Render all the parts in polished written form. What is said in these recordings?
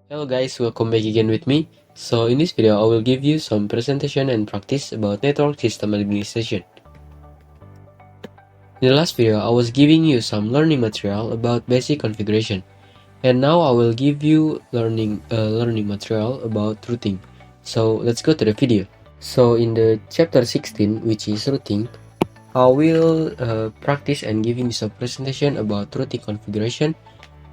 Hello guys, welcome back again with me. So in this video I will give you some presentation and practice about network system administration. In the last video I was giving you some learning material about basic configuration, and now I will give you learning material about routing. So let's go to the video. So in the chapter 16, which is routing, I will practice and giving you some presentation about routing configuration,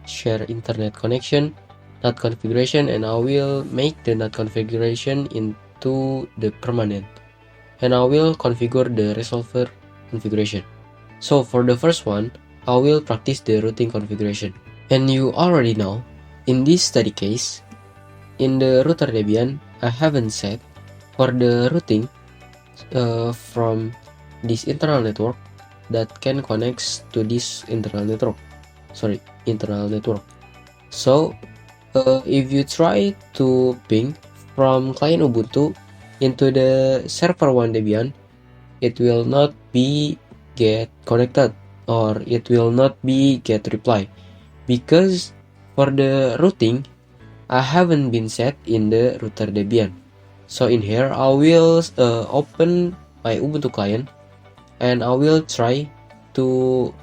share internet connection, NAT configuration, and I will make the NAT configuration into the permanent, and I will configure the resolver configuration. So for the first one, I will practice the routing configuration. And you already know, in this study case, in the router Debian, I haven't set for the routing from this internal network that can connect to this internal network. So if you try to ping from client Ubuntu into the server 1 Debian, it will not be get connected, or it will not be get reply, because for the routing I haven't been set in the router Debian. So in here I will open my Ubuntu client, and I will try to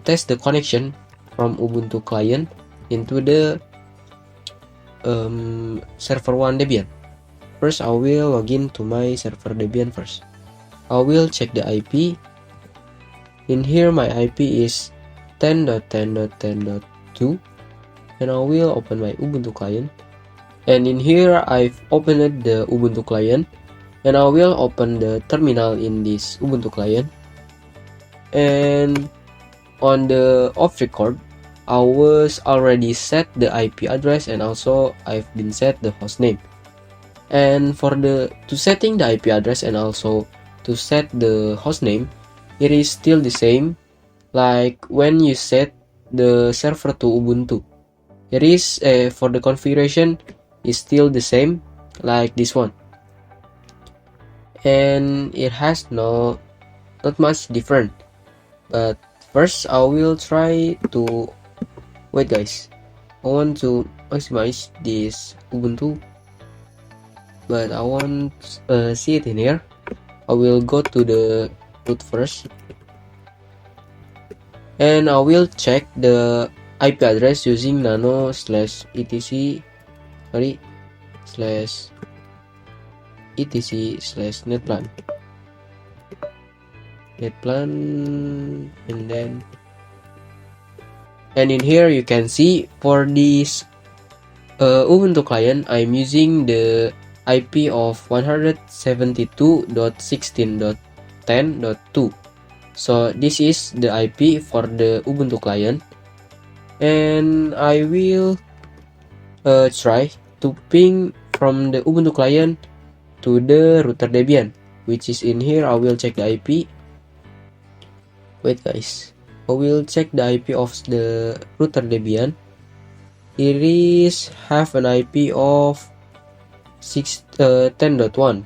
test the connection from Ubuntu client into the server 1 Debian. First I will login to my server Debian first. I will check the IP. In here my IP is 10.10.10.2, and I will open my Ubuntu client. And in here I've opened the Ubuntu client, and I will open the terminal in this Ubuntu client. And on the off record, I was already set the IP address, and also I've been set the host name. And for to setting the IP address and also to set the host name, it is still the same like when you set the server to Ubuntu. It is for the configuration is still the same like this one, and it has not much different. But first I will try to wait guys, I want to maximize this Ubuntu, but I want see it in here. I will go to the root first, and I will check the IP address using nano/etc /etc/netplan, and in here you can see for this Ubuntu client I'm using the IP of 172.16.10.2. So this is the IP for the Ubuntu client, and I will try to ping from the Ubuntu client to the router Debian, which is in here. I will check the IP. Wait guys, I will check the IP of the router Debian. It is have an IP of 10.1.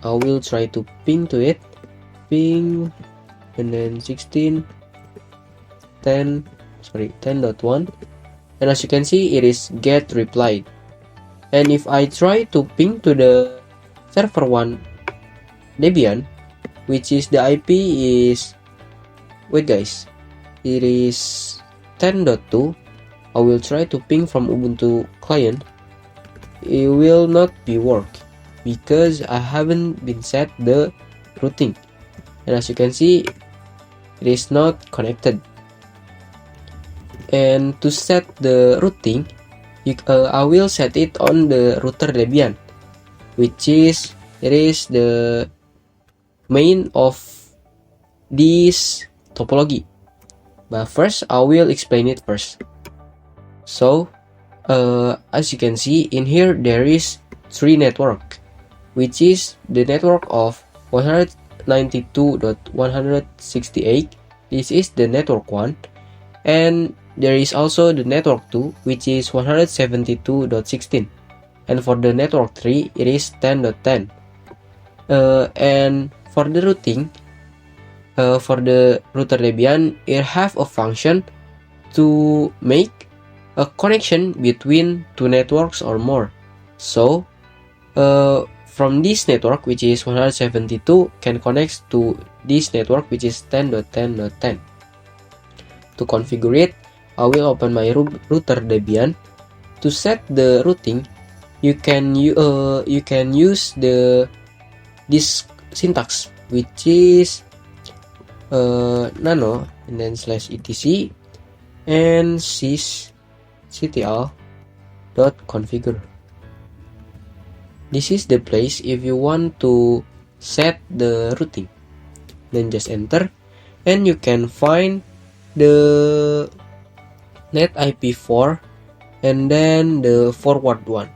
I will try to ping to it, ping, and then 10.1, and as you can see it is get replied. And if I try to ping to the server 1 Debian, which is the IP is, wait guys, it is 10.2, I will try to ping from Ubuntu client. It will not be work because I haven't been set the routing, and as you can see it is not connected. And to set the routing, I will set it on the router Debian, which is the main of this topology. But first I will explain it first. So as you can see in here there is 3 network, which is the network of 192.168. This is the network 1, and there is also the network 2, which is 172.16, and for the network 3 it is 10.10. And for the routing, for the router Debian, it have a function to make a connection between two networks or more. So from this network, which is 172, can connect to this network, which is 10.10.10. To configure it, I will open my router Debian. To set the routing, you can use this syntax, which is nano and then /etc and sysctl.configure. This is the place if you want to set the routing. Then just enter, and you can find the net IP4 and then the forward one,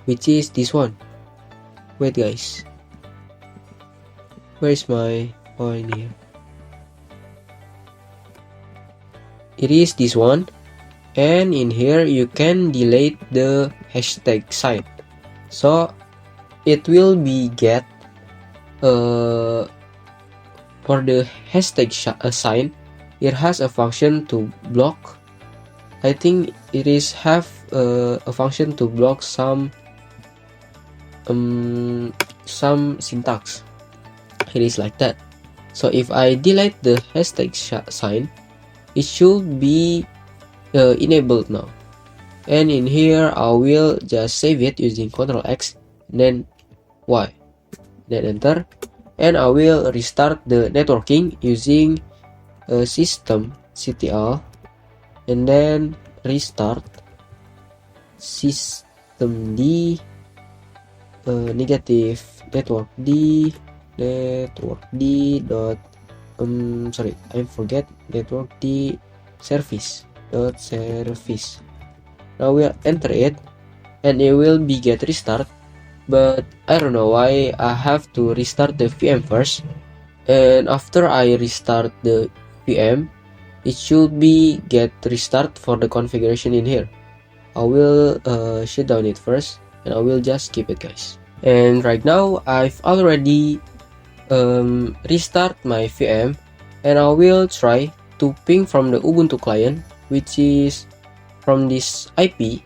which is this one. Wait guys, where is my point here? It is this one, and in here you can delete the hashtag sign, so it will be get for the hashtag sign. It has a function to block. I think it is have a function to block some syntax. It is like that. So if I delete the hashtag sign, it should be enabled now. And in here I will just save it using Ctrl X, then Y, then enter, and I will restart the networking using systemctl, and then restart systemd negative network d dot sorry, I forget network d service dot service. Now we'll enter it, and it will be get restart, but I don't know why I have to restart the VM first. And after I restart the VM, it should be get restart for the configuration in here. I will shut down it first, and I will just keep it guys. And right now I've already restart my VM, and I will try to ping from the Ubuntu client, which is from this IP.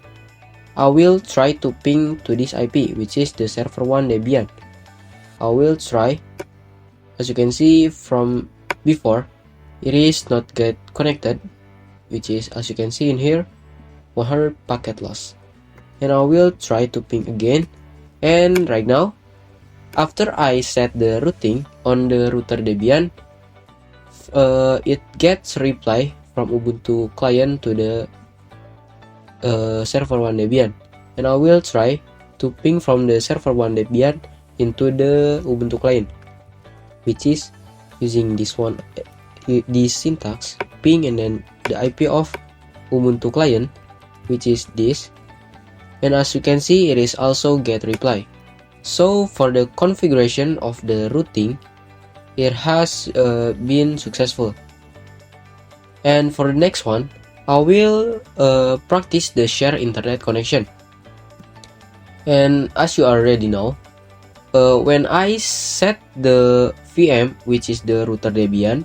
I will try to ping to this IP, which is the server 1 Debian. I will try. As you can see from before, it is not get connected, which is, as you can see in here, 100 packet loss. And I will try to ping again, and right now, after I set the routing on the router Debian, it gets reply from Ubuntu client to the server 1 Debian, and I will try to ping from the server 1 Debian into the Ubuntu client, which is using this one, this syntax, ping and then the IP of Ubuntu client, which is this. And as you can see, it is also get reply. So for the configuration of the routing, it has been successful. And for the next one, I will practice the share internet connection. And as you already know, when I set the VM, which is the router Debian,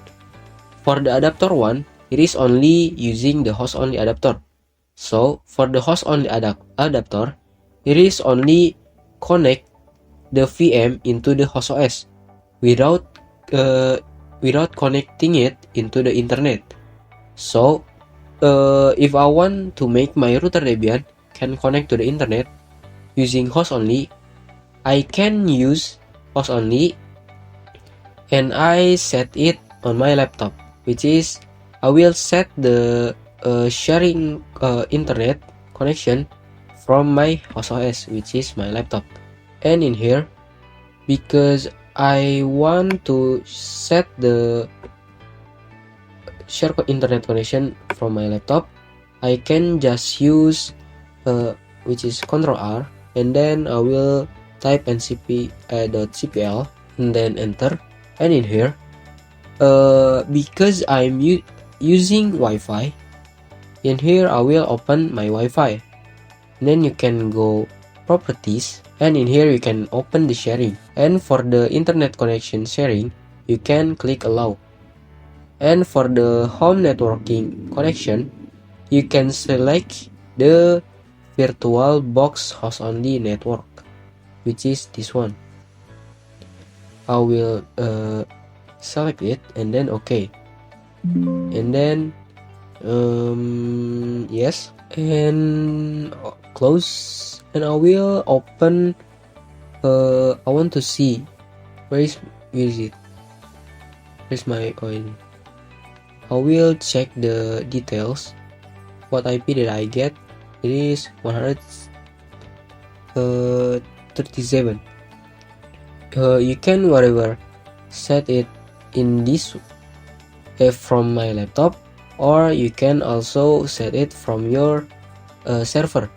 for the adapter one, it is only using the host only adapter. So for the host only adapter, it is only connect the VM into the host OS without connecting it into the internet. So if I want to make my router Debian can connect to the internet using host only, I can use host only, and I set it on my laptop, which is I will set the sharing internet connection from my host OS, which is my laptop. And in here, because I want to set the share internet connection from my laptop, I can just use which is Ctrl R, and then I will type ncp.cpl and then enter. And in here, because I'm using Wi-Fi, in here I will open my Wi-Fi. Then you can go properties, and in here you can open the sharing, and for the internet connection sharing you can click allow. And for the home networking connection, you can select the virtual box host only network, which is this one. I will select it and then OK, and then yes, and close, and I will open. I want to see where is it. Where's my oil? I will check the details. What IP did I get? It is 137. You can whatever set it in this from my laptop, or you can also set it from your server.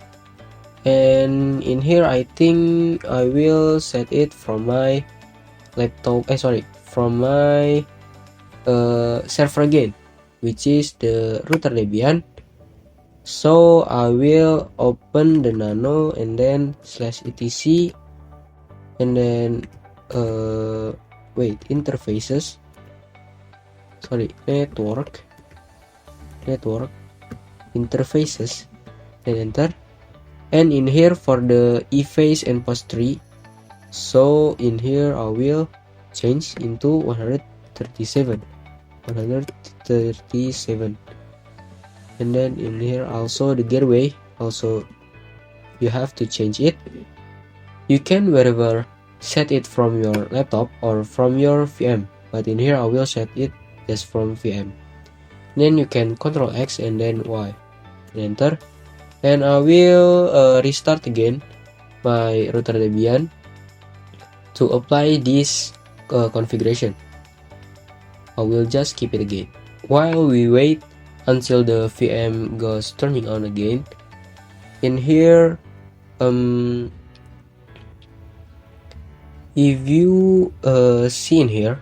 And in here I think I will set it from my laptop, from my server again, which is the router Debian. So I will open the nano and then /etc, and then interfaces, network interfaces, and enter. And in here for the eFace and post3, so in here I will change into 137, and then in here also the gateway, also you have to change it. You can wherever set it from your laptop or from your VM, but in here I will set it just from VM. Then you can Ctrl X and then Y, and enter. And I will restart again my router Debian to apply this configuration. I will just keep it again. While we wait until the VM goes turning on again, in here, if you see in here,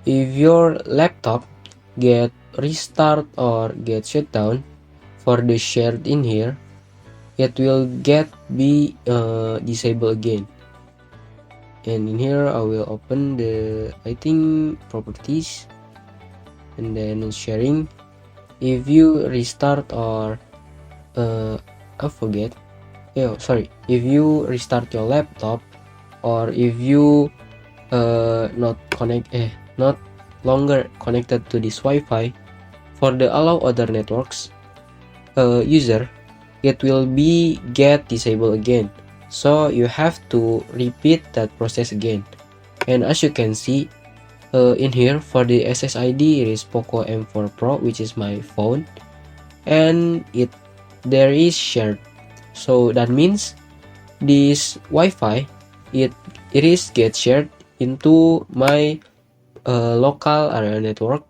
if your laptop get restart or get shut down for the shared in here, it will be disabled again. And in here I will open the properties, and then sharing. If you restart or if you restart your laptop, or if you not longer connected to this Wi-Fi, for the allow other networks user, it will be get disabled again. So you have to repeat that process again. And as you can see in here, for the SSID, it is Poco M4 Pro, which is my phone, and there is shared. So that means this Wi-Fi it is get shared into my local area network,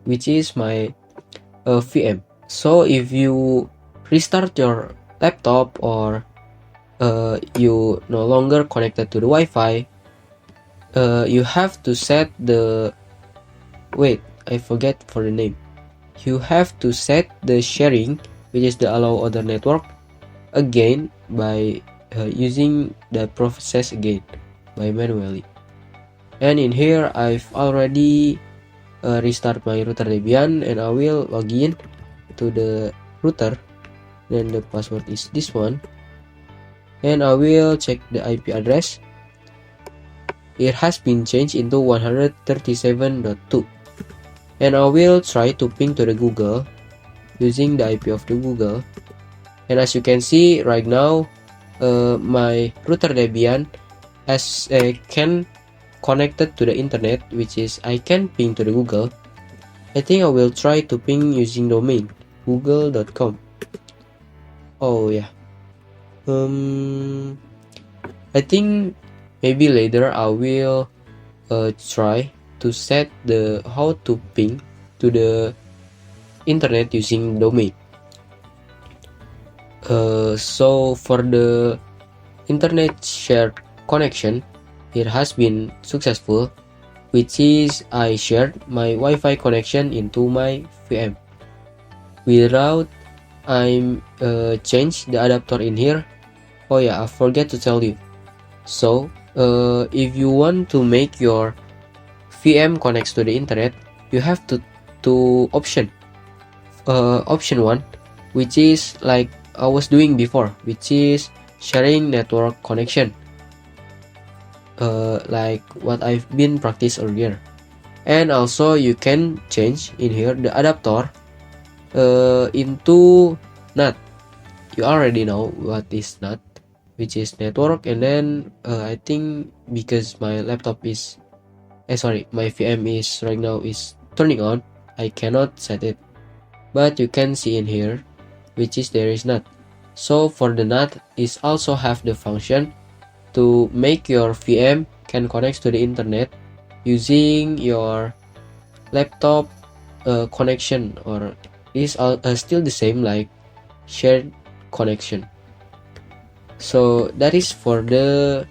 which is my VM. So if you restart your laptop, or you no longer connected to the Wi-Fi, you have to set the I forget for the name. You have to set the sharing, which is the allow other network, again by using the process again by manually. And in here I've already restart my router Debian, and I will log in to the router. Then the password is this one, and I will check the IP address. It has been changed into 137.2, and I will try to ping to the Google using the IP of the Google. And as you can see right now, my router Debian can connected to the internet, which is I can ping to the Google. I think I will try to ping using domain google.com. Oh yeah. I think maybe later I will try to set the how to ping to the internet using domain. So for the internet shared connection, it has been successful, which is I shared my Wi-Fi connection into my VM without I change the adapter in here. Oh yeah, I forget to tell you. So if you want to make your VM connects to the internet, you have to option 1, which is like I was doing before, which is sharing network connection, like what I've been practice earlier. And also you can change in here the adapter into NAT. You already know what is NAT, which is network. And then I think because my laptop is my VM is right now is turning on, I cannot set it, but you can see in here which is there is NAT. So for the NAT is also have the function to make your VM can connect to the internet using your laptop connection, or is still the same like shared connection. So that is for the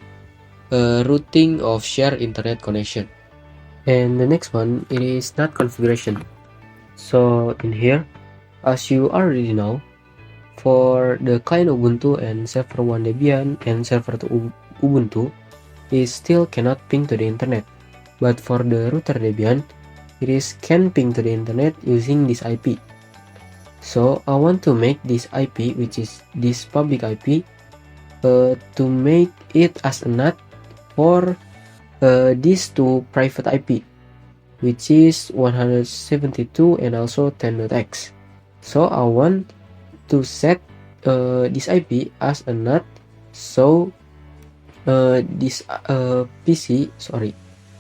routing of shared internet connection. And the next one, it is NAT configuration. So in here, as you already know, for the client Ubuntu and server 1 Debian and server 2 Ubuntu, it still cannot ping to the internet. But for the router Debian, it is can ping to the internet using this IP. So I want to make this IP, which is this public IP, to make it as a NAT for these two private IP, which is 172 and also 10.x. So I want to set this IP as a NAT, so this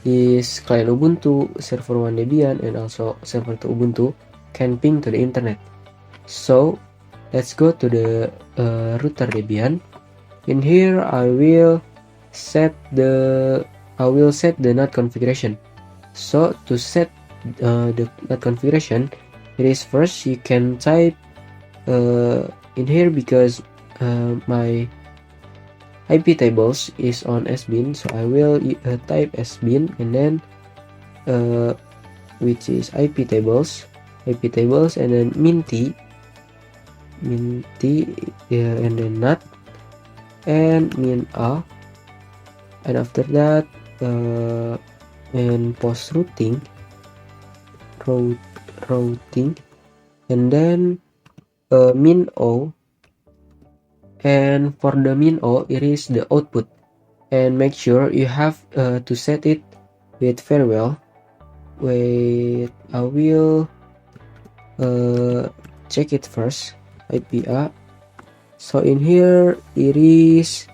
this client Ubuntu, server 1 Debian, and also server 2 Ubuntu can ping to the internet. So let's go to the router Debian. In here I will set the NAT configuration. So to set the NAT configuration, it is first you can type in here, because my IP tables is on sbin, so I will type sbin and then which is IP tables, and then minty, and then NAT and min a, and after that and post routing, and then min o, and for the min o it is the output, and make sure you have to set it with very well. Wait, I will check it first. IPA. So in here it is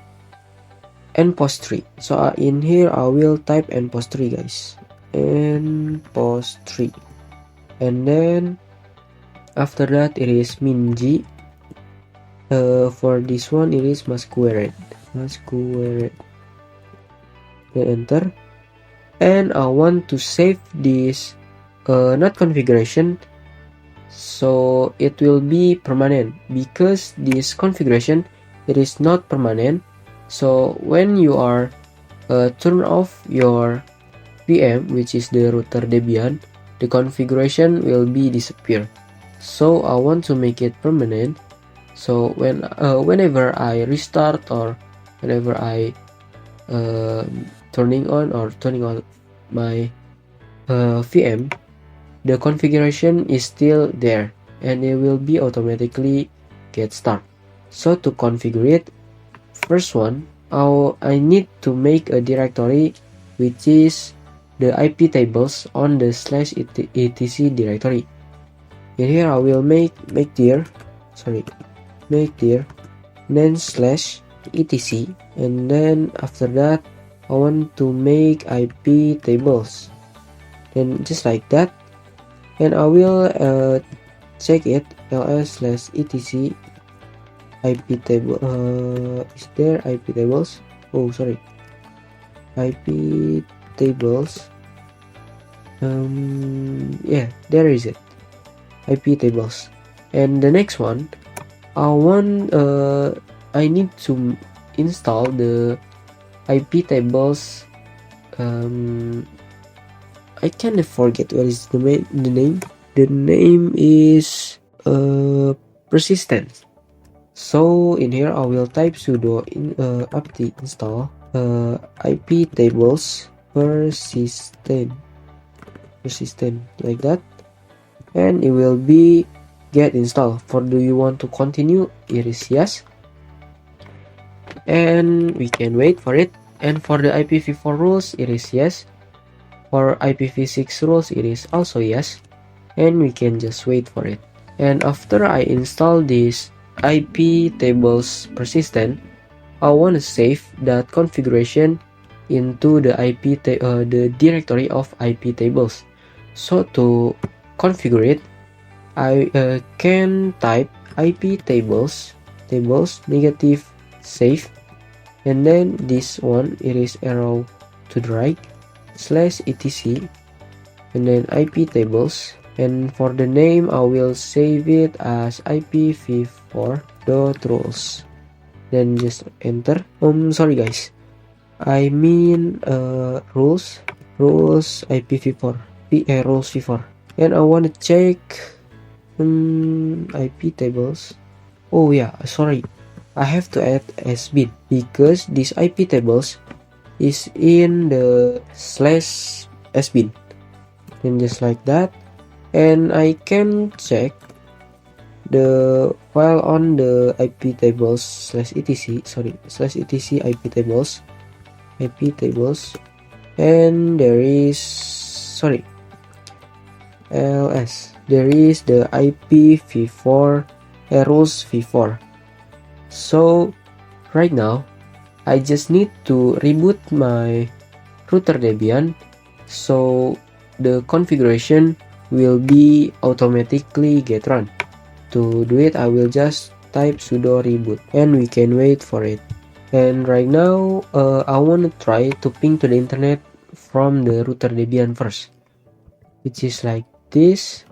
npost3. So in here I will type npost3, guys, npost3, and then after that it is ming. For this one it is masquerade, then enter. And I want to save this NAT configuration so it will be permanent, because this configuration it is not permanent. So when you are turn off your VM, which is the router Debian, the configuration will be disappear. So I want to make it permanent. So whenever I restart, or whenever I turning on my VM, the configuration is still there and it will be automatically get start. So to configure it, first one, I need to make a directory which is the IP tables on the /etc directory. In here I will make dir, then /etc, and then after that I want to make IP tables, then just like that, and I will check it ls/etc IP table. Is there IP tables? Oh, sorry, IP tables. Yeah, there is it, IP tables. And the next one, I need to install the IP tables. I kind of forget what is the name. The name is persistent. So in here I will type sudo apt install IP tables persistent like that, and it will be get installed. For do you want to continue, it is yes, and we can wait for it. And for the IPv4 rules, it is yes. For IPv6 rules, it is also yes, and we can just wait for it. And after I install this IP tables persistent, I want to save that configuration into the the directory of IP tables. So to configure it, I can type IP tables negative save, and then this one, it is arrow to the right /etc, and then IP tables, and for the name I will save it as IPv4.rules, then just enter. Sorry guys, I mean rules IPv4 rules v4, and I want to check IP tables. Oh yeah, sorry, I have to add sbin because this IP tables is in the /sbin, and just like that. And I can check the file on the IP tables /etc IP tables, and there is ls, there is the IPv4 rules v4. So right now I just need to reboot my router Debian, so the configuration will be automatically get run. To do it, I will just type sudo reboot, and we can wait for it. And right now I want to try to ping to the internet from the router Debian first, which is like this,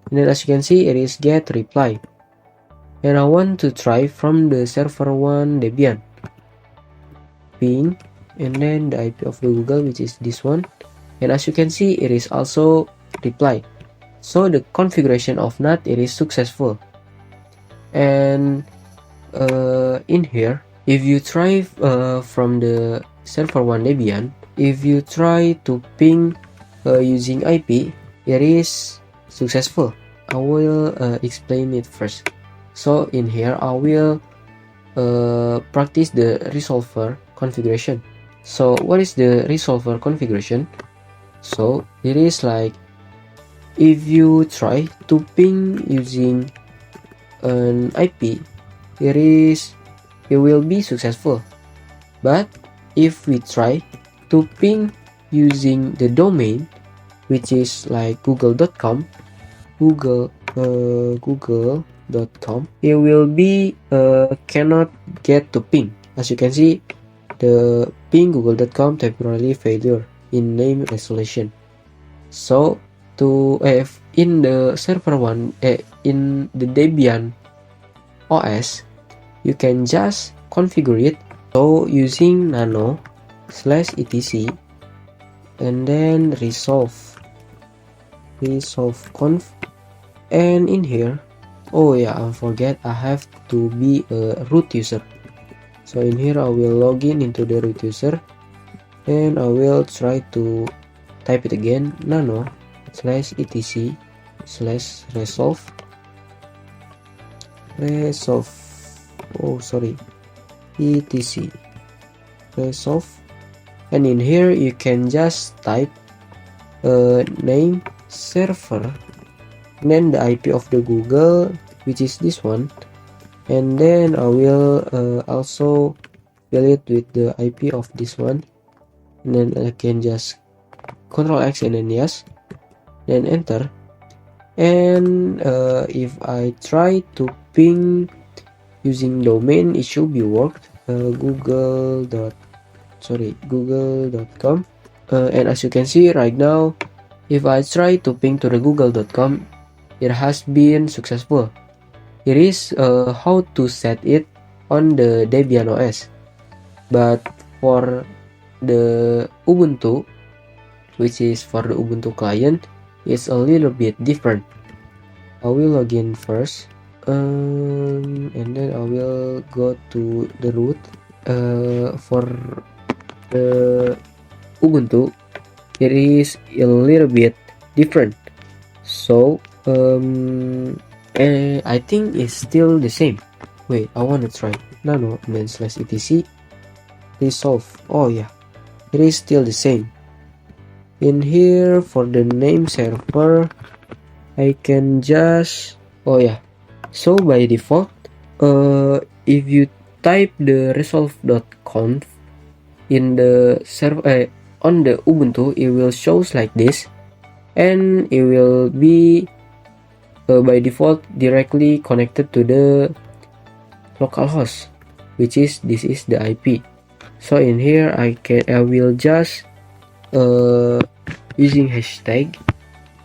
and then as you can see, it is get reply. And I want to try from the server 1 Debian, ping, and then the IP of the Google, which is this one, and as you can see, it is also reply. So the configuration of NAT, it is successful. And in here, if you try from the server 1 Debian, if you try to ping using IP, it is successful. I will explain it first. So in here, I will practice the resolver configuration. So what is the resolver configuration? So it is like, if you try to ping using an IP, it will be successful. But if we try to ping using the domain, which is like google.com, it will be cannot get to ping. As you can see, the ping google.com temporarily failure in name isolation. So to in the server 1 in the Debian OS, you can just configure it. So using nano /etc, and then resolve conf, and in here, oh yeah, I forget, I have to be a root user. So in here I will log in into the root user, and I will try to type it again, nano /etc /resolve etc resolve, and in here you can just type name server, and then the IP of the Google, which is this one, and then I will also fill it with the IP of this one, and then I can just Ctrl X and then yes, then enter. And if I try to ping using domain, it should be worked, google.com, and as you can see right now, if I try to ping to the google.com, it has been successful. It is how to set it on the Debian OS, but for the Ubuntu, which is for the Ubuntu client, it's a little bit different. I will log in first, and then I will go to the root. For the Ubuntu, it is a little bit different. So I think it's still the same. Wait, I wanna try nano and then /etc resolve. Oh yeah, it is still the same. In here for the name server, I can just, oh yeah, so by default, if you type the resolve.conf in the server on the Ubuntu, it will shows like this, and it will be by default directly connected to the localhost, which is this is the IP. So in here I will just using hashtag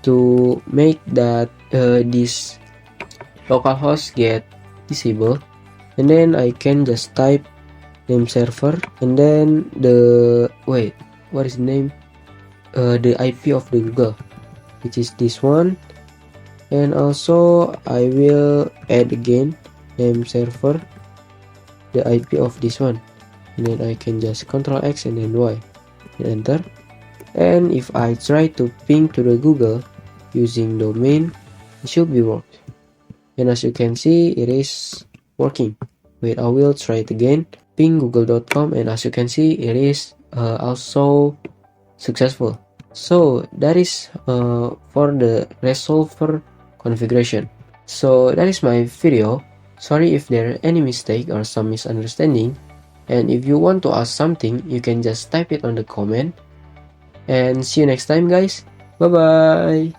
to make that this localhost get disabled, and then I can just type name server and then the what is the name, the IP of the Google, which is this one, and also I will add again name server the IP of this one, and then I can just Ctrl X and then Y and enter. And if I try to ping to the Google using domain, it should be worked, and as you can see it is working. Wait, I will try it again, ping google.com, and as you can see it is also successful. So that is for the resolver configuration. So that is my video. Sorry if there are any mistake or some misunderstanding, and if you want to ask something you can just type it on the comment, and see you next time guys. Bye bye.